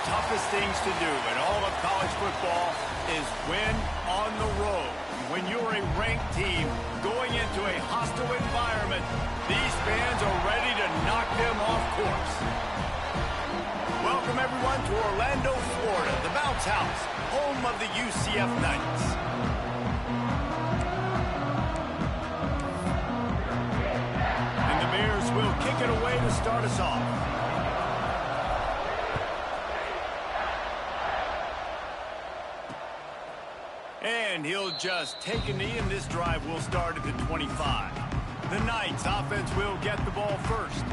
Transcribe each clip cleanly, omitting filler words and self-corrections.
toughest things to do in all of college football is win on the road. When you're a ranked team going into a hostile environment, these fans are ready to knock them off course. Welcome, everyone, to Orlando, Florida, the Bounce House, home of the UCF Knights. And the Bears will kick it away to start us off. And he'll just take a knee, and this drive will start at the 25. The Knights offense will get the ball first.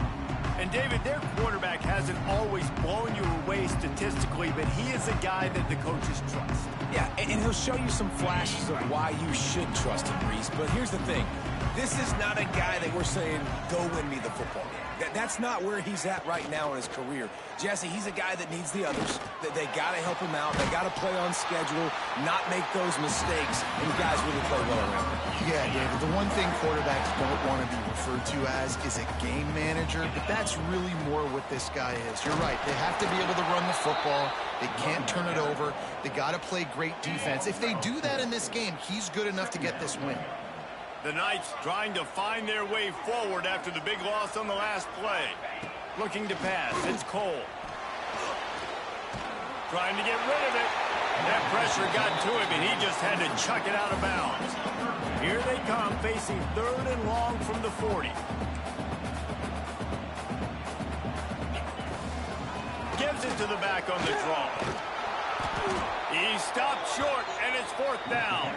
And, David, their quarterback hasn't always blown you away statistically, but he is a guy that the coaches trust. Yeah, and he'll show you some flashes of why you should trust him, Reese. But here's the thing. This is not a guy that we're saying, go win me the football game. That's not where he's at right now in his career. Jesse, he's a guy that needs the others. They got to help him out. They got to play on schedule, not make those mistakes, and guys really play well around him. Yeah, David, the one thing quarterbacks don't want to be referred to as is a game manager, but that's really more what this guy is. You're right. They have to be able to run the football. They can't turn it over. They got to play great defense. If they do that in this game, he's good enough to get this win. The Knights trying to find their way forward after the big loss on the last play. Looking to pass. It's Cole. Trying to get rid of it. That pressure got to him, and he just had to chuck it out of bounds. Here they come, facing 3rd and long from the 40. Gives it to the back on the draw. He stopped short, and it's 4th down.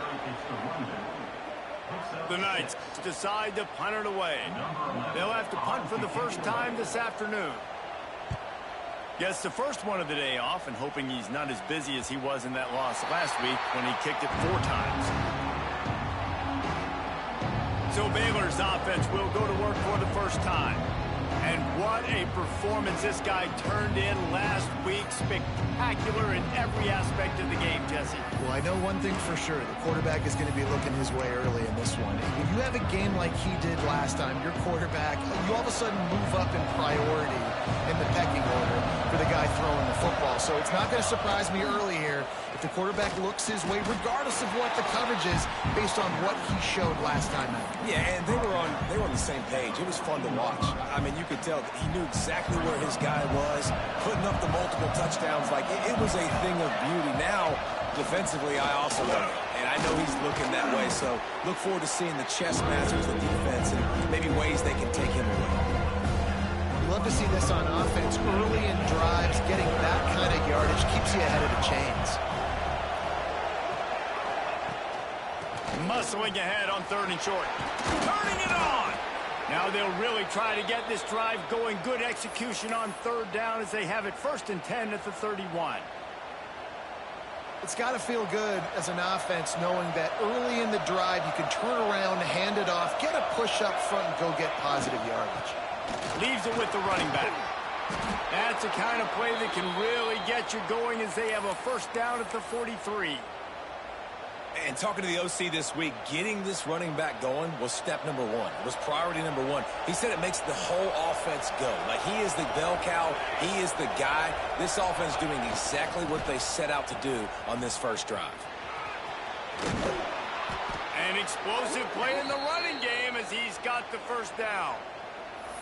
The Knights decide to punt it away. They'll have to punt for the first time this afternoon. Gets the first one of the day off, and hoping he's not as busy as he was in that loss last week when he kicked it 4 times. So Baylor's offense will go to work for the first time. And what a performance this guy turned in last week. Spectacular in every aspect of the game, Jesse. Well, I know one thing for sure. The quarterback is going to be looking his way early in this one. When you have a game like he did last time, your quarterback, you all of a sudden move up in priority in the pecking order for the guy throwing the football. So it's not going to surprise me early here if the quarterback looks his way, regardless of what the coverage is, based on what he showed last time out. Yeah, and they were on the same page. It was fun to watch. I mean, you could tell that he knew exactly where his guy was, putting up the multiple touchdowns. Like, it was a thing of beauty. Now, defensively, I also love it. And I know he's looking that way, so look forward to seeing the chess masters, the defense, and maybe ways they can take him away. We love to see this on offense early in drives. Getting that kind of yardage keeps you ahead of the chains. Muscling ahead on 3rd and short. Turning it on! Now they'll really try to get this drive going. Good execution on 3rd down as they have it 1st and 10 at the 31. It's got to feel good as an offense knowing that early in the drive you can turn around, hand it off, get a push up front, and go get positive yardage. Leaves it with the running back. That's the kind of play that can really get you going as they have a 1st down at the 43. And talking to the OC this week, getting this running back going was step number 1. It was priority number 1. He said it makes the whole offense go. Like, he is the bell cow. He is the guy. This offense doing exactly what they set out to do on this first drive. An explosive play in the running game as he's got the 1st down.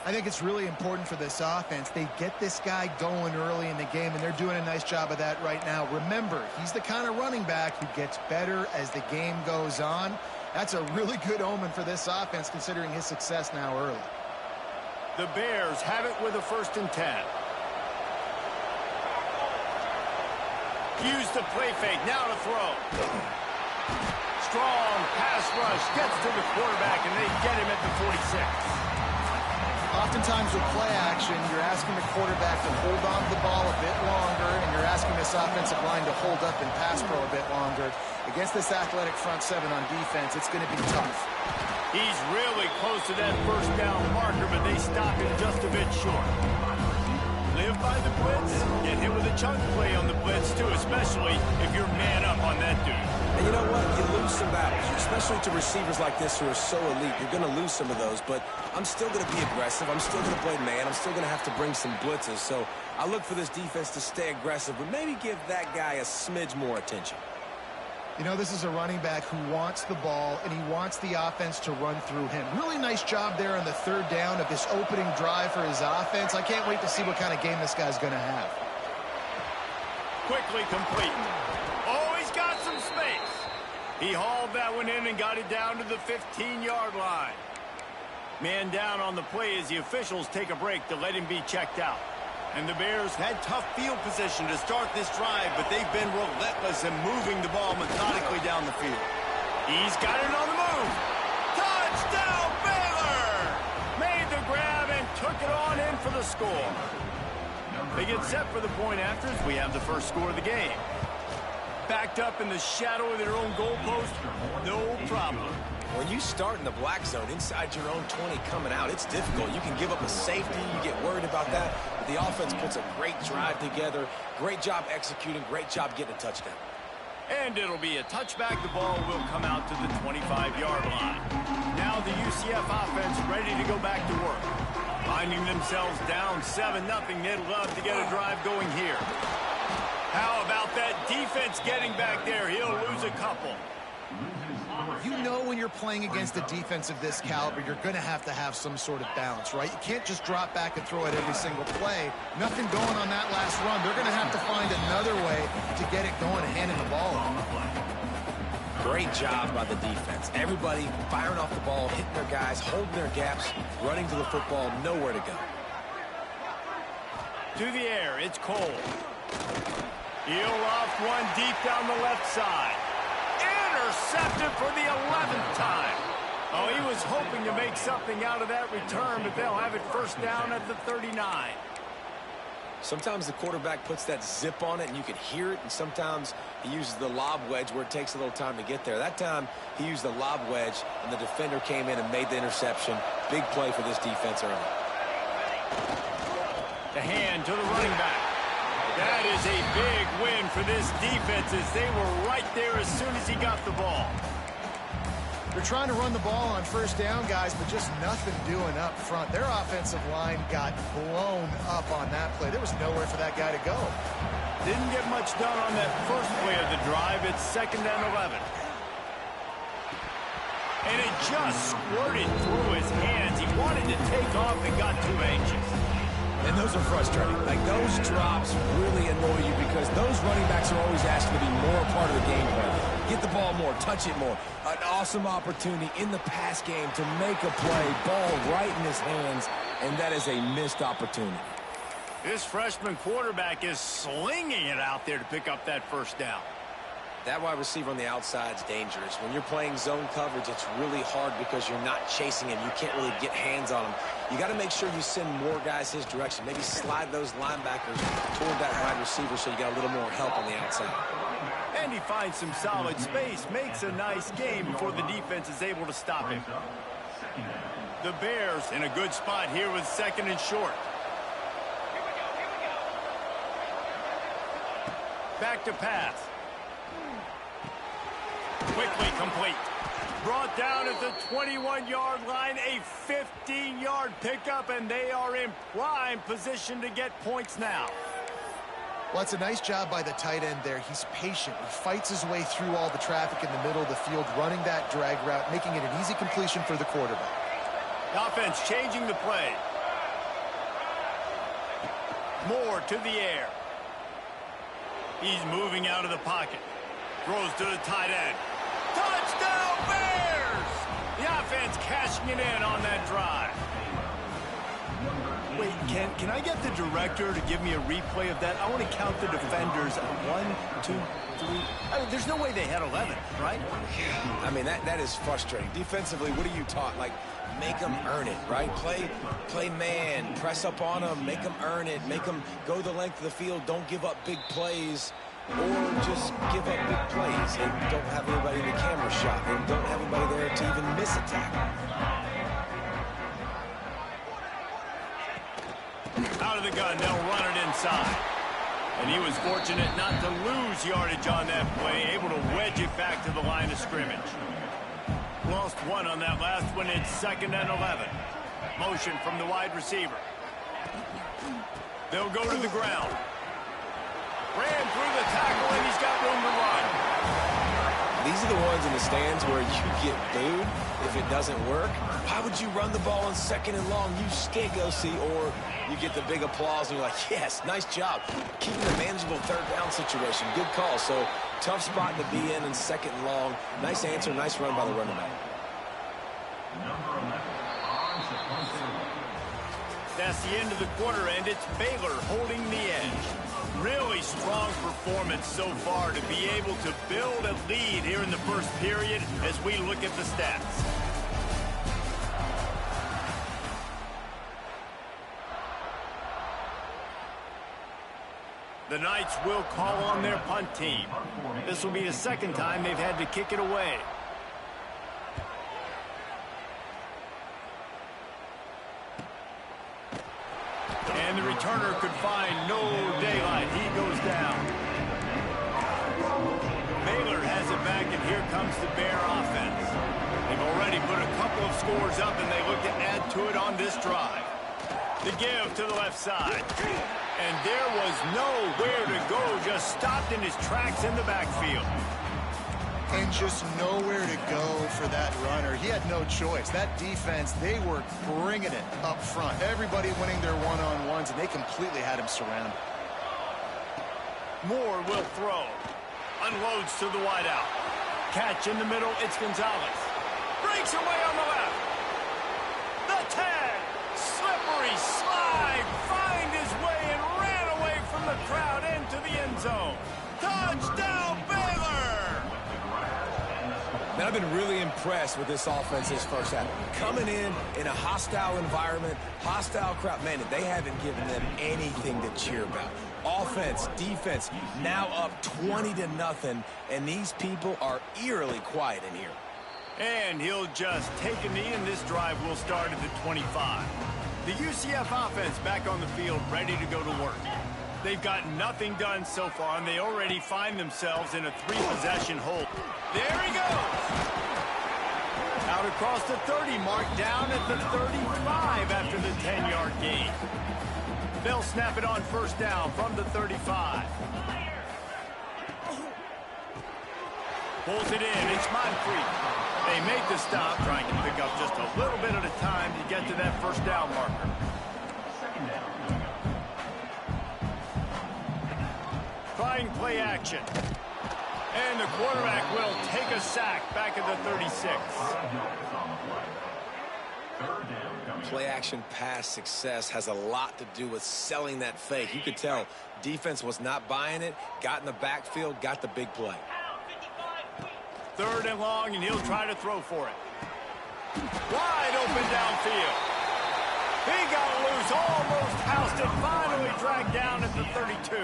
I think it's really important for this offense. They get this guy going early in the game, and they're doing a nice job of that right now. Remember, he's the kind of running back who gets better as the game goes on. That's a really good omen for this offense, considering his success now early. The Bears have it with a 1st and 10. Use the play fake, now to throw. Strong pass rush, gets to the quarterback, and they get him at the 46. Oftentimes with play action, you're asking the quarterback to hold on to the ball a bit longer, and you're asking this offensive line to hold up and pass pro a bit longer. Against this athletic front 7 on defense, it's going to be tough. He's really close to that 1st down marker, but they stop him just a bit short. Live by the blitz, get hit with a chunk play on the blitz too, especially if you're man up on that dude. And you know what? You lose some battles. You especially to receivers like this who are so elite. You're going to lose some of those, but I'm still going to be aggressive. I'm still going to play man. I'm still going to have to bring some blitzes. So I look for this defense to stay aggressive, but maybe give that guy a smidge more attention. You know, this is a running back who wants the ball, and he wants the offense to run through him. Really nice job there on the third down of this opening drive for his offense. I can't wait to see what kind of game this guy's going to have. Quickly complete. Oh, he's got some space. He hauled that one in and got it down to the 15-yard line. Man down on the play as the officials take a break to let him be checked out. And the Bears had tough field position to start this drive, but they've been relentless in moving the ball methodically down the field. He's got it on the move. Touchdown, Baylor! Made the grab and took it on in for the score. They get set for the point after as we have the first score of the game. Backed up in the shadow of their own goalpost, no problem. When you start in the black zone inside your own 20 coming out, it's difficult. You can give up a safety. You get worried about that. But the offense puts a great drive together. Great job executing. Great job getting a touchdown. And it'll be a touchback. The ball will come out to the 25-yard line. Now the UCF offense ready to go back to work. Finding themselves down 7-0, they'd love to get a drive going here. How about that defense getting back there? He'll lose a couple. You know when you're playing against a defense of this caliber, you're going to have some sort of balance, right? You can't just drop back and throw it every single play. Nothing going on that last run. They're going to have to find another way to get it going and handing the ball off. Great job by the defense. Everybody firing off the ball, hitting their guys, holding their gaps, running to the football, nowhere to go. To the air, it's Cole. He'll off one deep down the left side. Intercepted for the 11th time. Oh, he was hoping to make something out of that return, but they'll have it first down at the 39. Sometimes the quarterback puts that zip on it and you can hear it, and sometimes he uses the lob wedge where it takes a little time to get there. That time he used the lob wedge and the defender came in and made the interception. Big play for this defense early. The hand to the running back. That is a big win for this defense as they were right there as soon as he got the ball. They're trying to run the ball on first down, guys, but just nothing doing up front. Their offensive line got blown up on that play. There was nowhere for that guy to go. Didn't get much done on that first play of the drive. It's 2nd and 11. And it just squirted through his hands. He wanted to take off and got too anxious. And those are frustrating. Like, those drops really annoy you because those running backs are always asked to be more a part of the game plan. Get the ball more, touch it more. An awesome opportunity in the pass game to make a play, ball right in his hands, and that is a missed opportunity. This freshman quarterback is slinging it out there to pick up that first down. That wide receiver on the outside is dangerous. When you're playing zone coverage, it's really hard because you're not chasing him. You can't really get hands on him. You got to make sure you send more guys his direction. Maybe slide those linebackers toward that wide receiver so you got a little more help on the outside. And he finds some solid space, makes a nice game before the defense is able to stop him. The Bears in a good spot here with 2nd and short. Back to pass. Quickly complete. Brought down at the 21-yard line, a 15-yard pickup, and they are in prime position to get points now. Well, it's a nice job by the tight end there. He's patient. He fights his way through all the traffic in the middle of the field, running that drag route, making it an easy completion for the quarterback. The offense changing the play. Moore to the air. He's moving out of the pocket. Throws to the tight end. Touchdown, Bears! The offense cashing it in on that drive. Wait, can I get the director to give me a replay of that? I want to count the defenders. 1, 2, 3. I mean, there's no way they had 11, right? I mean, that is frustrating. Defensively, what are you taught? Like, make them earn it, right? Play man, press up on them, make them earn it, make them go the length of the field, don't give up big plays. Or just give up big plays and don't have anybody in the camera shot and don't have anybody there to even miss a tackle. Out of the gun, they'll run it inside. And he was fortunate not to lose yardage on that play, able to wedge it back to the line of scrimmage. Lost one on that last one. It's 2nd and 11. Motion from the wide receiver. They'll go to the ground. Ran through the tackle, and he's got room to run. These are the ones in the stands where you get booed if it doesn't work. Why would you run the ball on 2nd and long? You stink, OC, or you get the big applause and you're like, yes, nice job. Keeping a manageable 3rd down situation. Good call. So tough spot to be in 2nd and long. Nice answer, nice run by the running back. That's the end of the quarter, and it's Baylor holding the edge. Really strong performance so far to be able to build a lead here in the first period as we look at the stats. The Knights will call on their punt team. This will be the 2nd time they've had to kick it away. And the returner could find no daylight. He goes down. Baylor has it back, and here comes the Bear offense. They've already put a couple of scores up, and they look to add to it on this drive. The give to the left side. And there was nowhere to go, just stopped in his tracks in the backfield. And just nowhere to go for that runner. He had no choice. That defense, they were bringing it up front. Everybody winning their one-on-ones, and they completely had him surrounded. Moore will throw. Unloads to the wideout. Catch in the middle, it's Gonzalez. Breaks away on the left. The tag. Slippery slide. Find his way and ran away from the crowd into the end zone. Touchdown, Baylor! Man, I've been really impressed with this offense this first half. Coming in a hostile environment, hostile crowd. Man, they haven't given them anything to cheer about. Offense, defense, now up 20-0, and these people are eerily quiet in here. And he'll just take a knee, and this drive will start at the 25. The UCF offense back on the field, ready to go to work. They've got nothing done so far, and they already find themselves in a 3-possession hold. There he goes! Out across the 30 mark, down at the 35 after the 10-yard gain. They'll snap it on 1st down from the 35. Pulls it in, it's Moncrief. They make the stop, trying to pick up just a little bit at a time to get to that 1st down marker. Trying play action. And the quarterback will take a sack back at the 36. Play action pass success has a lot to do with selling that fake. You could tell defense was not buying it, got in the backfield, got the big play. 3rd and long, and he'll try to throw for it. Wide open downfield. He got loose, almost housed it, finally dragged down at the 32.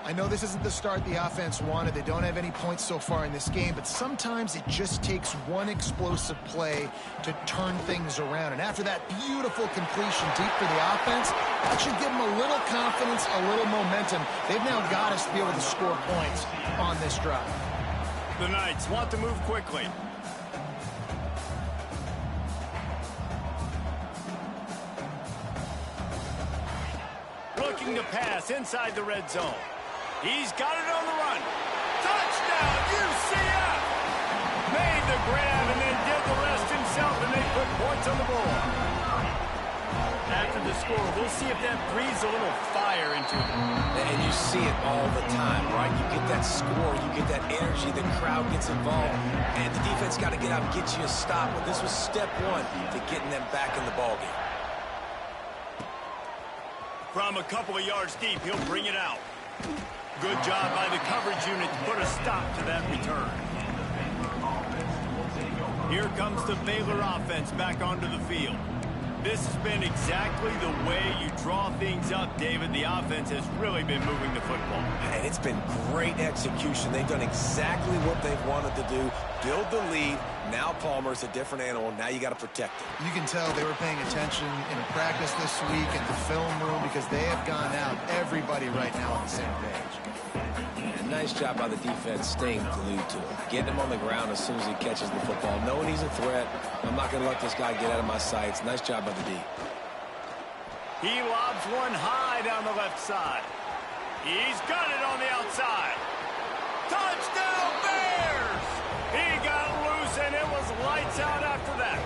I know this isn't the start the offense wanted. They don't have any points so far in this game, but sometimes it just takes one explosive play to turn things around. And after that beautiful completion deep for the offense, that should give them a little confidence, a little momentum. They've now got us to be able to score points on this drive. The Knights want to move quickly. Looking to pass inside the red zone. He's got it on the run. Touchdown, UCF! Made the grab and then did the rest himself, and they put points on the board. After the score, we'll see if that breathes a little fire into it. And you see it all the time, right? You get that score, you get that energy, the crowd gets involved, and the defense got to get out and get you a stop. But this was step one to getting them back in the ballgame. From a couple of yards deep, he'll bring it out. Good job by the coverage unit to put a stop to that return. Here comes the Baylor offense back onto the field. This has been exactly the way you draw things up, David. The offense has really been moving the football. And it's been great execution. They've done exactly what they've wanted to do. Build the lead. Now Palmer's a different animal. Now you got to protect him. You can tell they were paying attention in practice this week in the film room because they have gone out, everybody right now on the same page. Nice job by the defense staying glued to him. Getting him on the ground as soon as he catches the football. Knowing he's a threat, I'm not going to let this guy get out of my sights. Nice job by the D. He lobs one high down the left side. He's got it on the outside. Touchdown Bears! He got loose and it was lights out after that.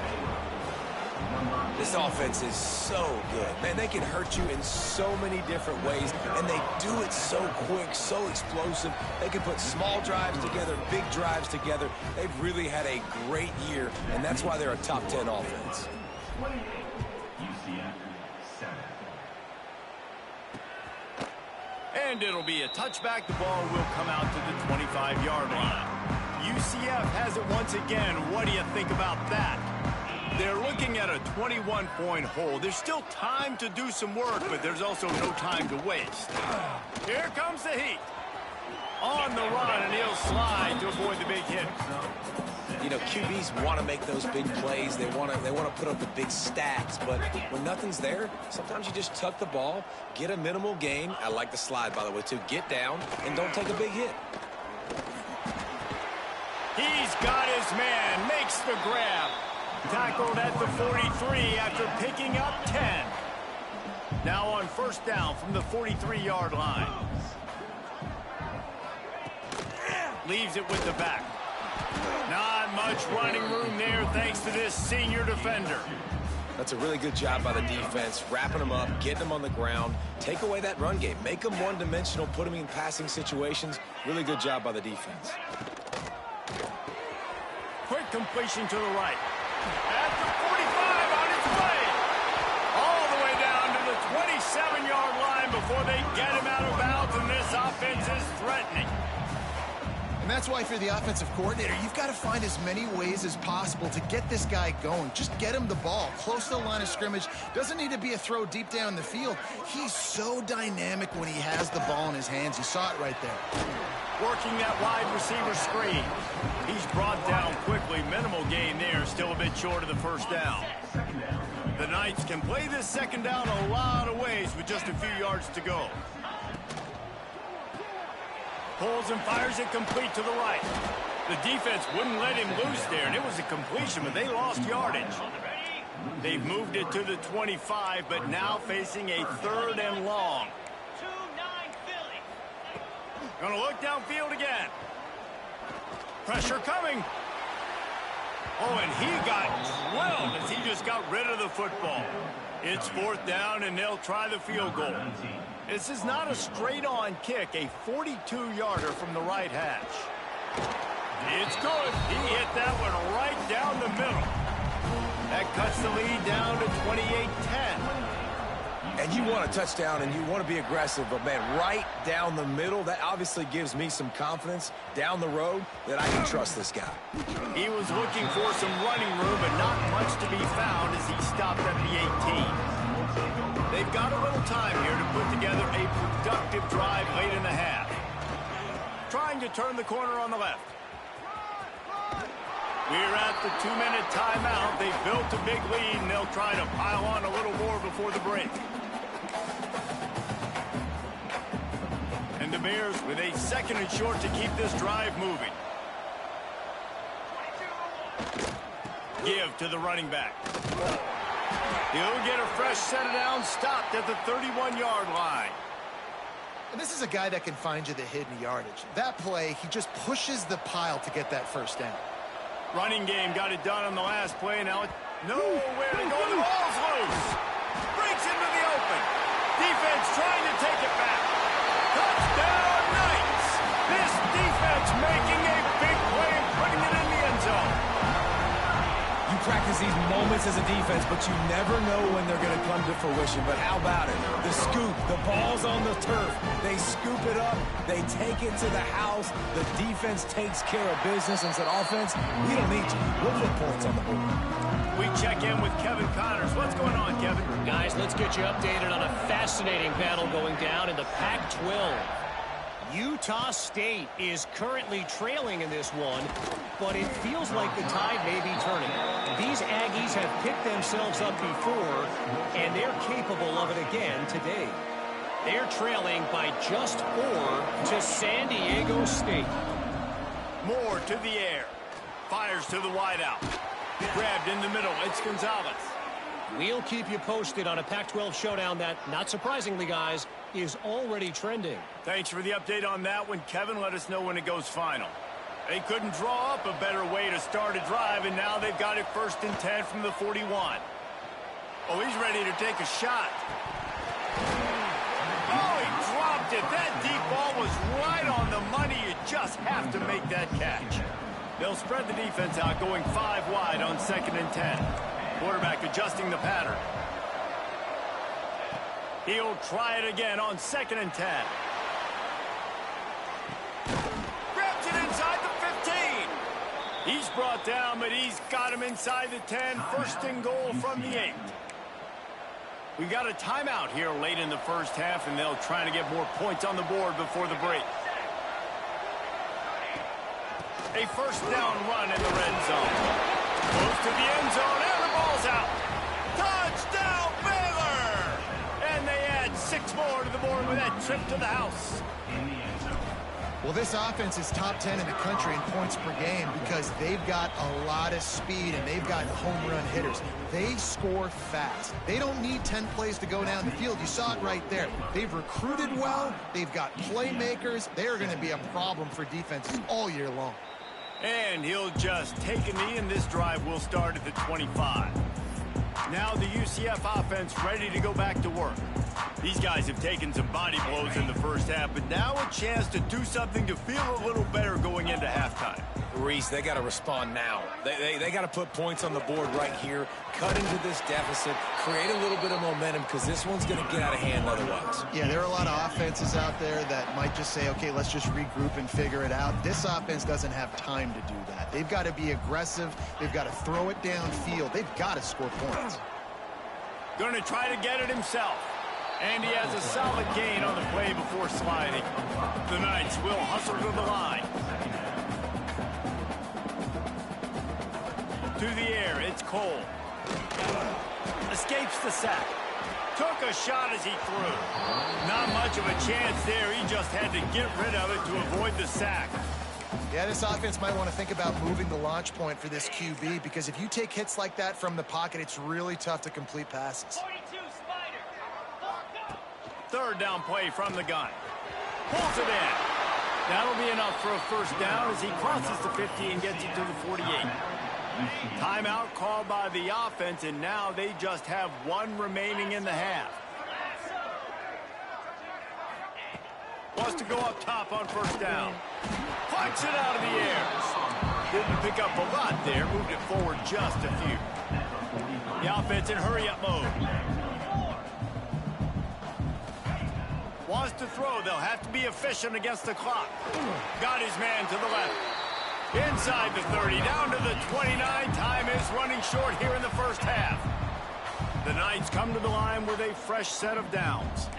This offense is so good. Man, they can hurt you in so many different ways, and they do it so quick, so explosive. They can put small drives together, big drives together. They've really had a great year, and that's why they're a top 10 offense. And it'll be a touchback. The ball will come out to the 25-yard line. UCF has it once again. What do you think about that? They're looking at a 21-point hole. There's still time to do some work, but there's also no time to waste. Here comes the heat. On the run, and he'll slide to avoid the big hit. You know, QBs want to make those big plays. They want to put up the big stats. But when nothing's there, sometimes you just tuck the ball, get a minimal gain. I like the slide, by the way, too. Get down and don't take a big hit. He's got his man. Makes the grab. Tackled at the 43 after picking up 10. Now on first down from the 43-yard line. Leaves it with the back. Not much running room there thanks to this senior defender. That's a really good job by the defense, wrapping them up, getting them on the ground. Take away that run game. Make them one-dimensional, put them in passing situations. Really good job by the defense. Quick completion to the right. At the 45 on its way. All the way down to the 27-yard line before they get him out of bounds, and this offense is threatening. And that's why, if you're the offensive coordinator, you've got to find as many ways as possible to get this guy going. Just get him the ball close to the line of scrimmage. Doesn't need to be a throw deep down the field. He's so dynamic when he has the ball in his hands. You saw it right there. Working that wide receiver screen. He's brought down quickly. Minimal gain there. Still a bit short of the first down. The Knights can play this second down a lot of ways with just a few yards to go. Pulls and fires it complete to the right. The defense wouldn't let him loose there, and it was a completion, but they lost yardage. They've moved it to the 25, but now facing a 3rd and long. Gonna look downfield again. Pressure coming. Oh, and he got drilled as he just got rid of the football. It's 4th down, and they'll try the field goal. This is not a straight-on kick, a 42-yarder from the right hash. It's good. He hit that one right down the middle. That cuts the lead down to 28-10. And you want a touchdown and you want to be aggressive, but, man, right down the middle, that obviously gives me some confidence down the road that I can trust this guy. He was looking for some running room, but not much to be found as he stopped at the 18. They've got a little time here to put together a productive drive late in the half. Trying to turn the corner on the left. We're at the 2-minute timeout. They've built a big lead, and they'll try to pile on a little more before the break. And the Bears with a 2nd and short to keep this drive moving. Give to the running back. He'll get a fresh set of downs stopped at the 31-yard line. And this is a guy that can find you the hidden yardage. That play, he just pushes the pile to get that first down. Running game got it done on the last play. Now it's nowhere to go. The ball's loose. Breaks into the open. Defense trying to take it back. Touchdown Knights. This defense making a big play and putting it in the end zone. You practice these moments as a defense, but you never know when they're going to come to fruition. But how about it? The scoop, the ball's on the turf. They scoop it up. They take it to the house. The defense takes care of business and said, offense, we don't need you. We'll put points on the board. We check in with Kevin Connors. What's going on, Kevin? Guys, let's get you updated on a fascinating battle going down in the Pac-12. Utah State is currently trailing in this one, but it feels like the tide may be turning. These Aggies have picked themselves up before, and they're capable of it again today. They're trailing by just 4 to San Diego State. Moore to the air. Fires to the wideout. Grabbed in the middle. It's Gonzalez. We'll keep you posted on a Pac-12 showdown that, not surprisingly, guys, is already trending. Thanks for the update on that one, Kevin. Let us know when it goes final. They couldn't draw up a better way to start a drive, and now they've got it 1st and 10 from the 41. Oh, he's ready to take a shot. Oh, he dropped it. That deep ball was right on the money. You just have to make that catch. They'll spread the defense out, going 5 wide on 2nd and 10. Quarterback adjusting the pattern. He'll try it again on 2nd and 10. Grabs it inside the 15. He's brought down, but he's got him inside the 10. 1st and goal from the 8. We got a timeout here late in the first half, and they'll try to get more points on the board before the break. A 1st down run in the red zone. Close to the end zone, and the ball's out. Touchdown, Baylor! And they add 6 more to the board with that trip to the house. Well, this offense is top 10 in the country in points per game because they've got a lot of speed and they've got home run hitters. They score fast. They don't need 10 plays to go down the field. You saw it right there. They've recruited well. They've got playmakers. They are going to be a problem for defenses all year long. And he'll just take a knee, and this drive will start at the 25. Now the UCF offense ready to go back to work. These guys have taken some body blows in the first half, but now a chance to do something to feel a little better going into halftime. Reese, they got to respond now. They got to put points on the board right here, cut into this deficit, create a little bit of momentum, because this one's going to get out of hand otherwise. Yeah, there are a lot of offenses out there that might just say, okay, let's just regroup and figure it out. This offense doesn't have time to do that. They've got to be aggressive. They've got to throw it downfield. They've got to score points. Going to try to get it himself. And he has a solid gain on the play before sliding. The Knights will hustle to the line. To the air, it's Cole. Escapes the sack. Took a shot as he threw. Not much of a chance there. He just had to get rid of it to avoid the sack. Yeah, this offense might want to think about moving the launch point for this QB, because if you take hits like that from the pocket, it's really tough to complete passes. 3rd down play from the gun. Pulls it in. That'll be enough for a 1st down as he crosses the 50 and gets it to the 48. Timeout called by the offense, and now they just have 1 remaining in the half. Wants to go up top on 1st down. Punch it out of the air. Didn't pick up a lot there. Moved it forward just a few. The offense in hurry-up mode. Wants to throw. They'll have to be efficient against the clock. Got his man to the left. Inside the 30, down to the 29. Time is running short here in the first half. The Knights come to the line with a fresh set of downs.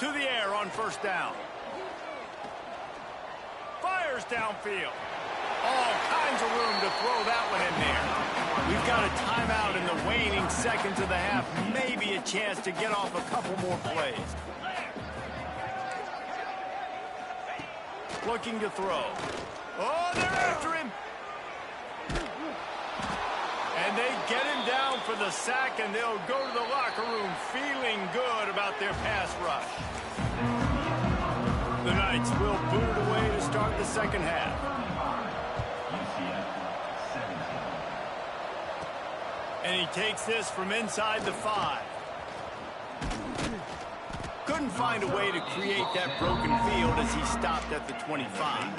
To the air on 1st down. Fires downfield. All kinds of room to throw that one in there. We've got a timeout in the waning seconds of the half. Maybe a chance to get off a couple more plays. Looking to throw. Oh, they're after him. And they get him down for the sack, and they'll go to the locker room feeling good about their pass rush. The Knights will boot it away to start the 2nd half. And he takes this from inside the 5. Couldn't find a way to create that broken field as he stopped at the 25.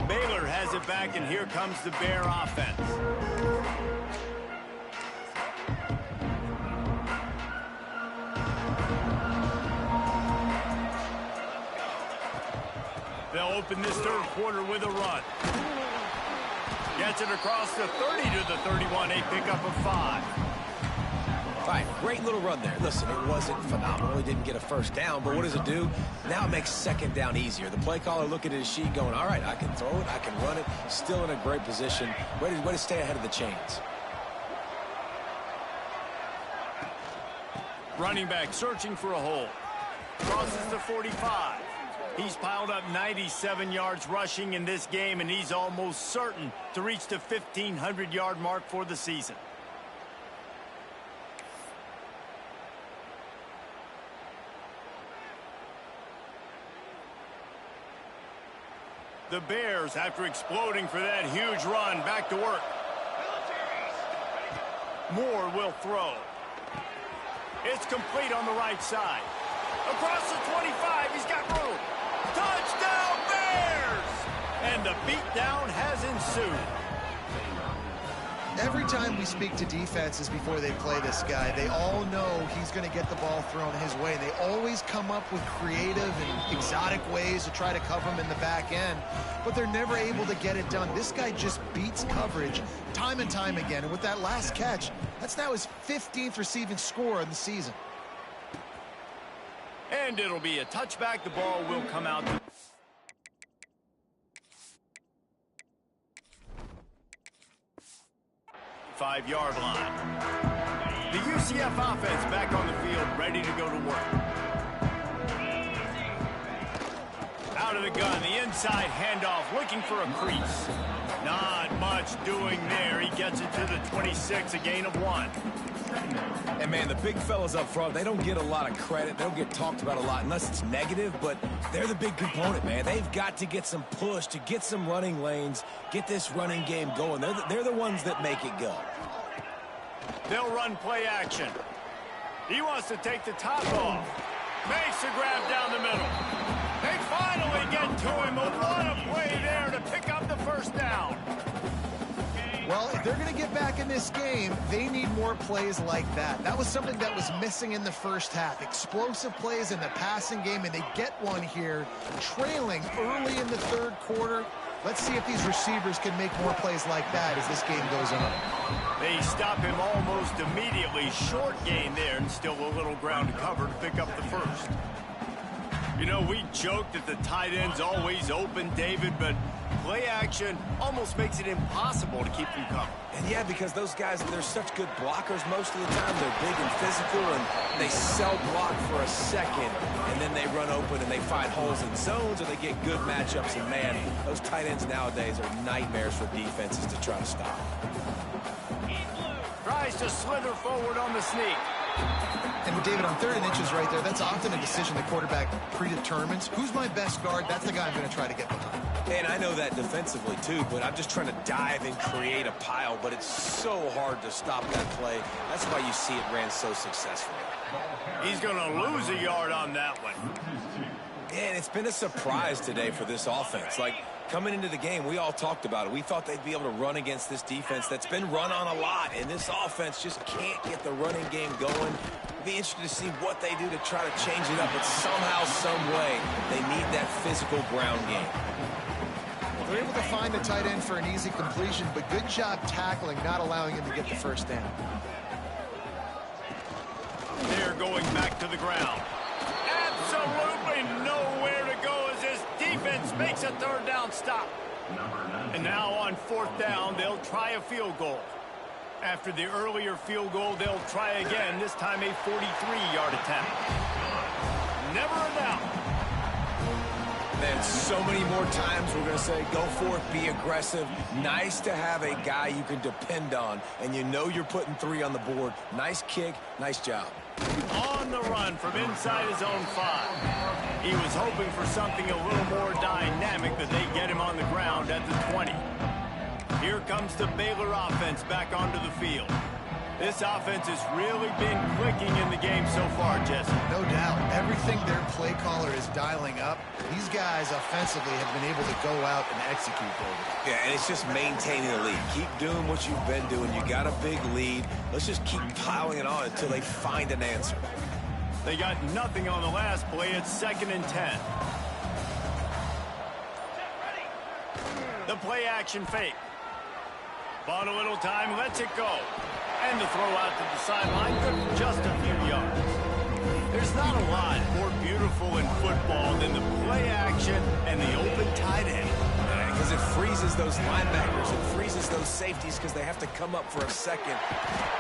Baylor has it back, and here comes the Bear offense. They'll open this 3rd quarter with a run. Gets it across the 30 to the 31, a pickup of 5. All right, great little run there. Listen, it wasn't phenomenal. He didn't get a 1st down, but what does it do? Now it makes 2nd down easier. The play caller looking at his sheet going, all right, I can throw it, I can run it. Still in a great position. Way to stay ahead of the chains. Running back searching for a hole. Crosses the 45. He's piled up 97 yards rushing in this game, and he's almost certain to reach the 1,500-yard mark for the season. The Bears, after exploding for that huge run, back to work. Moore will throw. It's complete on the right side. Across the 25, he's got room. Touchdown, Bears! And the beatdown has ensued. Every time we speak to defenses before they play this guy, they all know he's going to get the ball thrown his way. They always come up with creative and exotic ways to try to cover him in the back end, but they're never able to get it done. This guy just beats coverage time and time again, and with that last catch, that's now his 15th receiving score of the season. And it'll be a touchback. The ball will come out. 5-yard line. The UCF offense back on the field, ready to go to work. Out of the gun, the inside handoff, looking for a crease. Not much doing there. He gets it to the 26, a gain of 1. And, man, the big fellas up front, they don't get a lot of credit. They don't get talked about a lot unless it's negative, but they're the big component, man. They've got to get some push, to get some running lanes, get this running game going. They're the ones that make it go. They'll run play action. He wants to take the top off. Makes a grab down the middle. They finally get to him. But what a play there to pick up the first down. Well, if they're going to get back in this game, they need more plays like that. That was something that was missing in the first half. Explosive plays in the passing game, and they get one here, trailing early in the third quarter. Let's see if these receivers can make more plays like that as this game goes on. They stop him almost immediately. Short gain there, and still a little ground to cover to pick up the first. You know, we joked that the tight end's always open, David, but play action almost makes it impossible to keep them covered. And yeah, because those guys, they're such good blockers most of the time. They're big and physical, and they sell block for a second, and then they run open and they find holes in zones, or they get good matchups. And man, those tight ends nowadays are nightmares for defenses to try to stop. Tries to slither forward on the sneak. And with David on 3rd and inches right there, that's often a decision the quarterback predetermines. Who's my best guard? That's the guy I'm going to try to get behind. And I know that defensively too, but I'm just trying to dive and create a pile, but it's so hard to stop that play. That's why you see it ran so successfully. He's going to lose a yard on that one. And it's been a surprise today for this offense. Like, coming into the game, we all talked about it. We thought they'd be able to run against this defense that's been run on a lot, and this offense just can't get the running game going. Be interested to see what they do to try to change it up, but somehow, some way, they need that physical ground game. They're able to find the tight end for an easy completion, but good job tackling, not allowing him to get the first down. They're going back to the ground. Absolutely nowhere to go as this defense makes a 3rd down stop. And now on 4th down, they'll try a field goal. After the earlier field goal, they'll try again, this time a 43-yard attempt. Never a doubt. Man, so many more times we're going to say, go for it, be aggressive. Nice to have a guy you can depend on, and you know you're putting 3 on the board. Nice kick, nice job. On the run from inside his own 5. He was hoping for something a little more dynamic, but they get him on the ground at the 20. Here comes the Baylor offense back onto the field. This offense has really been clicking in the game so far, Jesse. No doubt. Everything their play caller is dialing up, these guys offensively have been able to go out and execute, David. Yeah, and it's just maintaining the lead. Keep doing what you've been doing. You got a big lead. Let's just keep piling it on until they find an answer. They got nothing on the last play. It's 2nd and 10. The play action fake. Bought a little time, lets it go. And the throw out to the sideline, good for just a few yards. There's not a lot more beautiful in football than the play action and the open tight end. Because it frees freezes those linebackers and freezes those safeties because they have to come up for a second.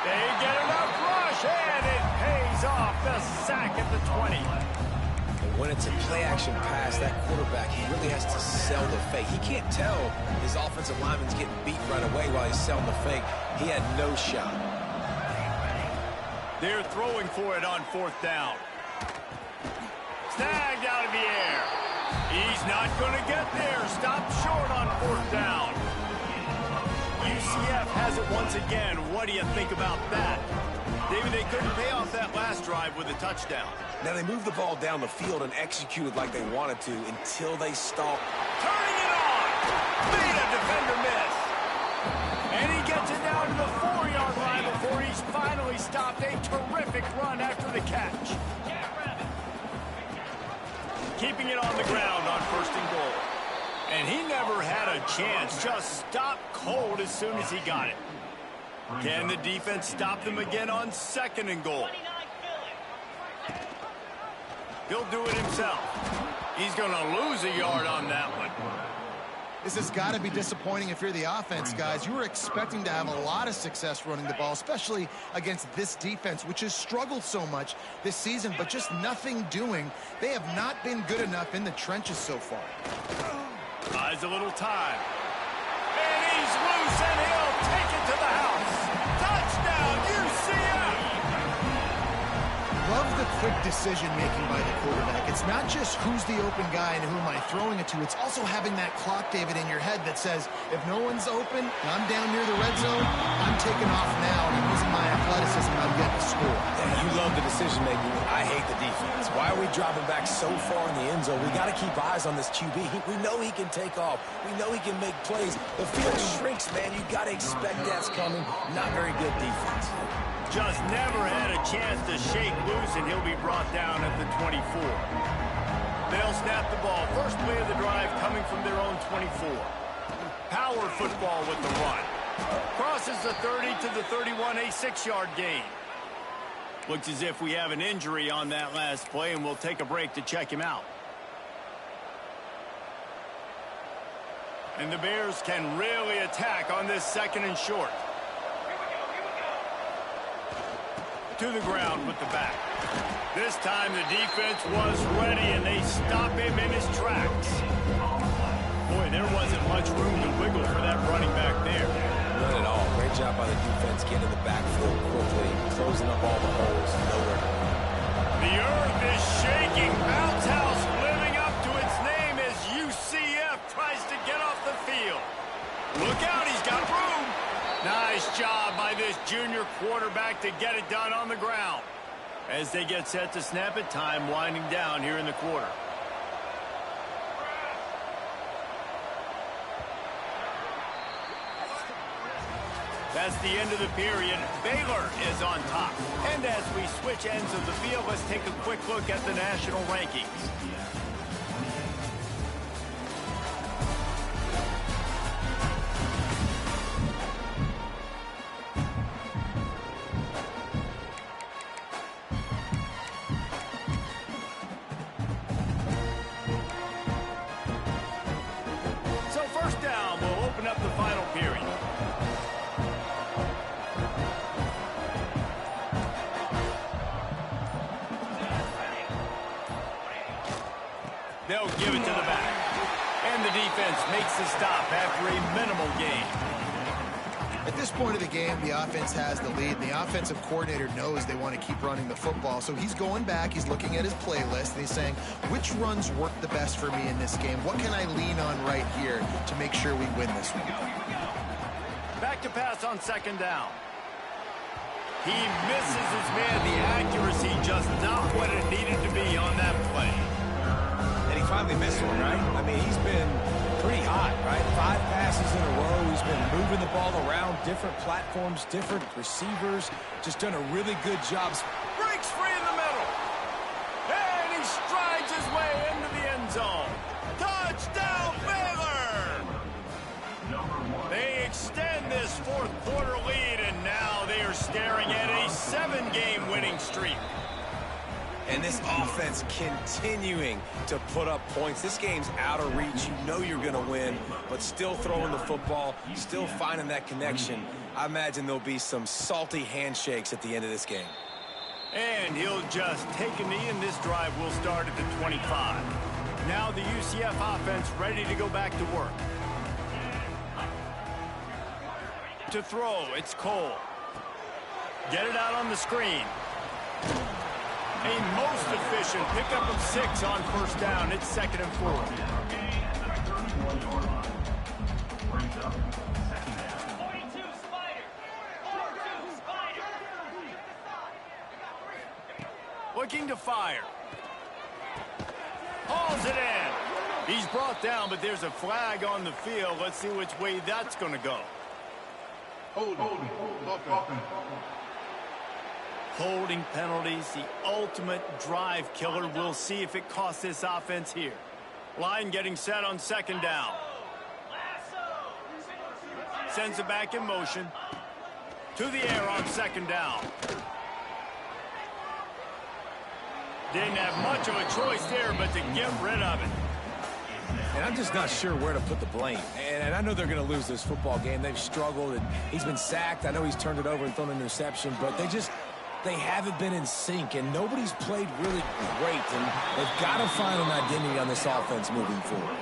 They get enough rush, and it pays off. The sack at the 20. And when it's a play-action pass, that quarterback, he really has to sell the fake. He can't tell his offensive lineman's getting beat right away while he's selling the fake. He had no shot. They're throwing for it on 4th down. Snagged out of the air. He's not going to get there. Stopped short on 4th down. UCF has it once again. What do you think about that? David, they couldn't pay off that last drive with a touchdown. Now they moved the ball down the field and executed like they wanted to until they stopped. Turning it on. Made a defender miss. And he gets it down to the 4-yard line before he's finally stopped. A terrific run after the catch. Keeping it on the ground on 1st and goal. And he never had a chance. Just stopped cold as soon as he got it. Can the defense stop them again on 2nd and goal? He'll do it himself. He's going to lose a yard on that one. This has got to be disappointing if you're the offense, guys. You were expecting to have a lot of success running the ball, especially against this defense, which has struggled so much this season, but just nothing doing. They have not been good enough in the trenches so far. Buys a little time. And he's loose, and he'll take it to the house. Touchdown, UCF! Love the quick decision-making by the quarterback. It's not just who's the open guy and who am I throwing it to. It's also having that clock, David, in your head that says, if no one's open and I'm down near the red zone, I'm taking off now and I'm using my athleticism and I'm getting a score. Yeah, you love the decision-making. I hate the defense. Why are we dropping back so far in the end zone? We got to keep eyes on this QB. We know he can take off. We know he can make plays. The field shrinks, man. You got to expect that's coming. Not very good defense. Just never had a chance to shake loose, and he'll be brought down at the 24. They'll snap the ball. First play of the drive coming from their own 24. Power football with the run. Crosses the 30 to the 31, a 6-yard gain. Looks as if we have an injury on that last play, and we'll take a break to check him out. And the Bears can really attack on this 2nd and short. To the ground with the back. This time the defense was ready, and they stop him in his tracks. Boy, there wasn't much room to wiggle for that running back there. None at all. Great job by the defense getting in the backfield quickly, closing up all the holes, nowhere to go. The earth is shaking. Bounce house living up to its name as UCF tries to get off the field. Look out, he's got room. Nice job by this junior quarterback to get it done on the ground. As they get set to snap it, time winding down here in the quarter. That's the end of the period. Baylor is on top. And as we switch ends of the field, let's take a quick look at the national rankings. They'll give it to the back. And the defense makes the stop after a minimal gain. At this point of the game, the offense has the lead. And the offensive coordinator knows they want to keep running the football. So he's going back, he's looking at his playlist, and he's saying, which runs work the best for me in this game? What can I lean on right here to make sure we win this one? Back to pass on 2nd down. He misses his man. The accuracy just not what it needed to be on that play. And he finally missed one, right? I mean, he's been pretty hot, right? 5 passes in a row. He's been moving the ball around, different platforms, different receivers. Just done a really good job. Breaks free in the middle. And he strides his way into the end zone. Touchdown, Baylor! They extend this 4th quarter lead, and now they are staring at a 7-game winning streak. And this offense continuing to put up points. This game's out of reach. You know you're going to win, but still throwing the football, still finding that connection. I imagine there'll be some salty handshakes at the end of this game. And he'll just take a knee, and this drive will start at the 25. Now the UCF offense ready to go back to work. To throw, it's Cole. Get it out on the screen. A most efficient pickup of 6 on first down. It's 2nd and 4. Looking to fire. Hauls it in. He's brought down, but there's a flag on the field. Let's see which way that's going to go. Holding penalties, the ultimate drive killer. We'll see if it costs this offense here. Line getting set on 2nd down. Sends it back in motion. To the air on 2nd down. Didn't have much of a choice there, but to get rid of it. And I'm just not sure where to put the blame. And I know they're going to lose this football game. They've struggled, and he's been sacked. I know he's turned it over and thrown an interception, but they haven't been in sync, and nobody's played really great. And they've got to find an identity on this offense moving forward.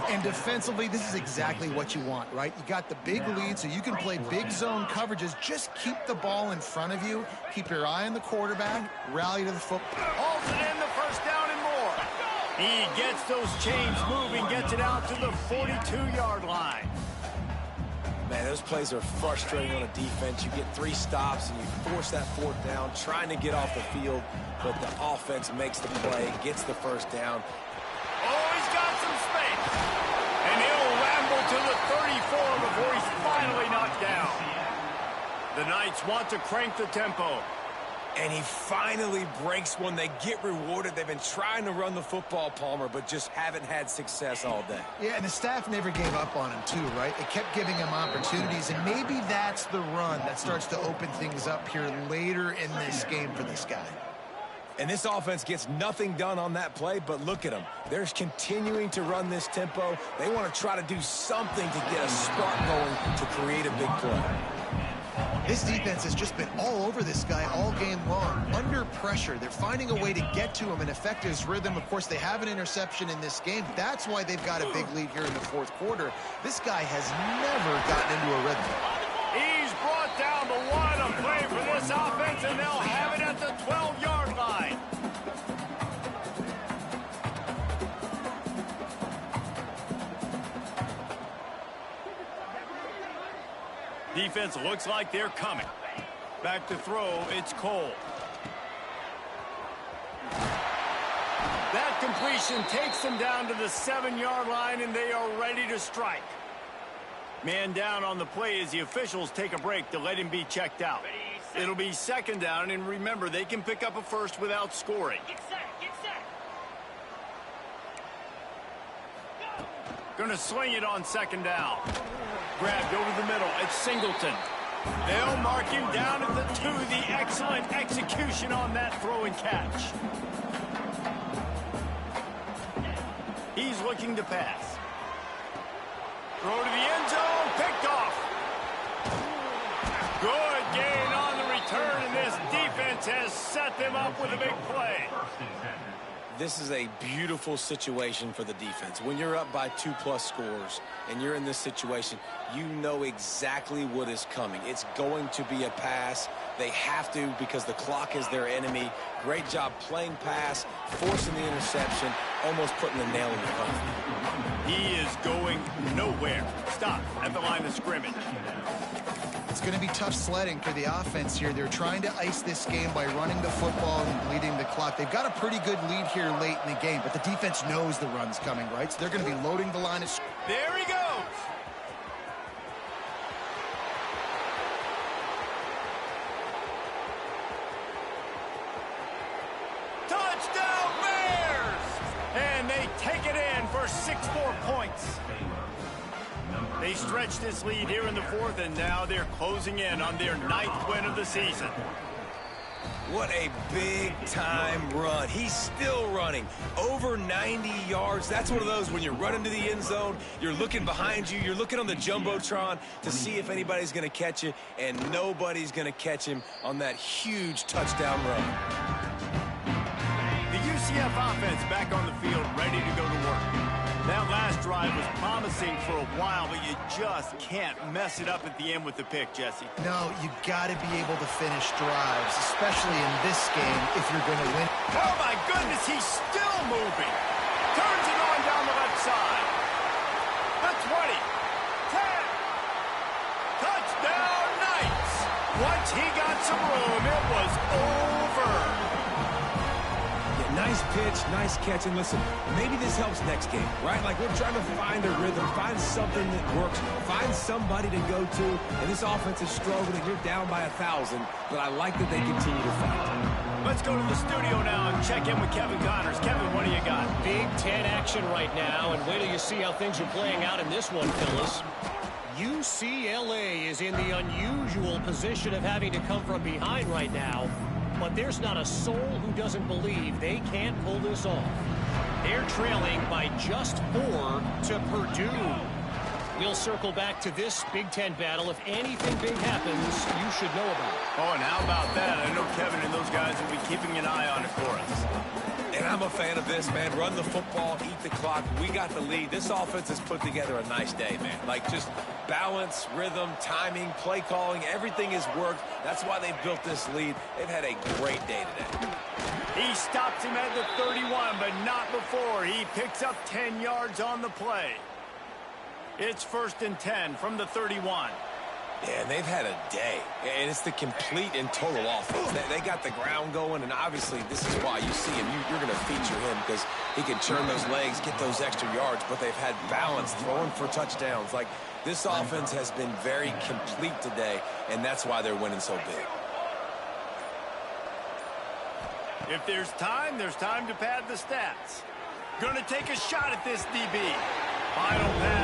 And defensively, this is exactly what you want, right? You got the big lead, so you can play big zone coverages. Just keep the ball in front of you. Keep your eye on the quarterback. Rally to the football. Hauls it in, the first down and more. He gets those chains moving, gets it out to the 42-yard line. Man, those plays are frustrating on a defense. You get 3 stops, and you force that 4th down, trying to get off the field, but the offense makes the play, gets the first down. Oh, he's got some space. And he'll ramble to the 34 before he's finally knocked down. The Knights want to crank the tempo. And he finally breaks one. They get rewarded. They've been trying to run the football, Palmer, but just haven't had success all day. Yeah, and the staff never gave up on him, too, right? They kept giving him opportunities, and maybe that's the run that starts to open things up here later in this game for this guy. And this offense gets nothing done on that play, but look at them. They're continuing to run this tempo. They want to try to do something to get a spark going to create a big play. This defense has just been all over this guy all game long. Under pressure, they're finding a way to get to him and affect his rhythm. Of course, they have an interception in this game. That's why they've got a big lead here in the 4th quarter. This guy has never gotten into a rhythm. He's brought down, but what a play for this offense, and they'll have it at the 12-yard line. Defense looks like they're coming. Back to throw, it's Cole. That completion takes them down to the 7-yard line, and they are ready to strike. Man down on the play as the officials take a break to let him be checked out. It'll be 2nd down, and remember, they can pick up a first without scoring. Gonna swing it on 2nd down. Grabbed over the middle. It's Singleton. They'll mark him down at the 2. The excellent execution on that throw and catch. He's looking to pass. Throw to the end zone. Picked off. Good gain on the return, and this defense has set them up with a big play. This is a beautiful situation for the defense. When you're up by 2+ scores and you're in this situation, you know exactly what is coming. It's going to be a pass. They have to because the clock is their enemy. Great job playing pass, forcing the interception, almost putting the nail in the coffin. He is going nowhere. Stop at the line of scrimmage. It's going to be tough sledding for the offense here. They're trying to ice this game by running the football and bleeding the clock. They've got a pretty good lead here late in the game, but the defense knows the run's coming, right? So they're going to be loading the line of scrimmage. There he goes. Touchdown Bears! And they take it in for 6 more points. They stretch this lead here in the 4th, and now they're closing in on their 9th win of the season. What a big-time run. He's still running. Over 90 yards. That's one of those when you're running to the end zone, you're looking behind you, you're looking on the Jumbotron to see if anybody's going to catch you, and nobody's going to catch him on that huge touchdown run. The UCF offense back on the field, ready to go to work. That last drive was promising for a while, but you just can't mess it up at the end with the pick, Jesse. No, you got to be able to finish drives, especially in this game if you're going to win. Oh, my goodness, he's still moving. Turns it on down the left side. The 20. 10. Touchdown, Knights. Once he got some room, it was over. Nice pitch, nice catch, and listen, maybe this helps next game, right? Like we're trying to find a rhythm, find something that works, find somebody to go to, and this offense is struggling. You're down by 1,000, but I like that they continue to fight. Let's go to the studio now and check in with Kevin Connors. Kevin, what do you got? Big Ten action right now, and wait till you see how things are playing out in this one, fellas. UCLA is in the unusual position of having to come from behind right now. But there's not a soul who doesn't believe they can't pull this off. They're trailing by just 4 to Purdue. We'll circle back to this Big Ten battle. If anything big happens, you should know about it. Oh, and how about that? I know Kevin and those guys will be keeping an eye on it for us. And I'm a fan of this, man. Run the football, eat the clock. We got the lead. This offense has put together a nice day, man. Like just balance, rhythm, timing, play calling, everything has worked. That's why they've built this lead. They've had a great day today. He stops him at the 31, but not before. He picks up 10 yards on the play. It's 1st and 10 from the 31. Yeah, and they've had a day, and it's the complete and total offense. They got the ground going, and obviously this is why you see him. You're going to feature him because he can churn those legs, get those extra yards, but they've had balance, throwing for touchdowns. Like, this offense has been very complete today, and that's why they're winning so big. If there's time to pad the stats. Going to take a shot at this DB. Final pass.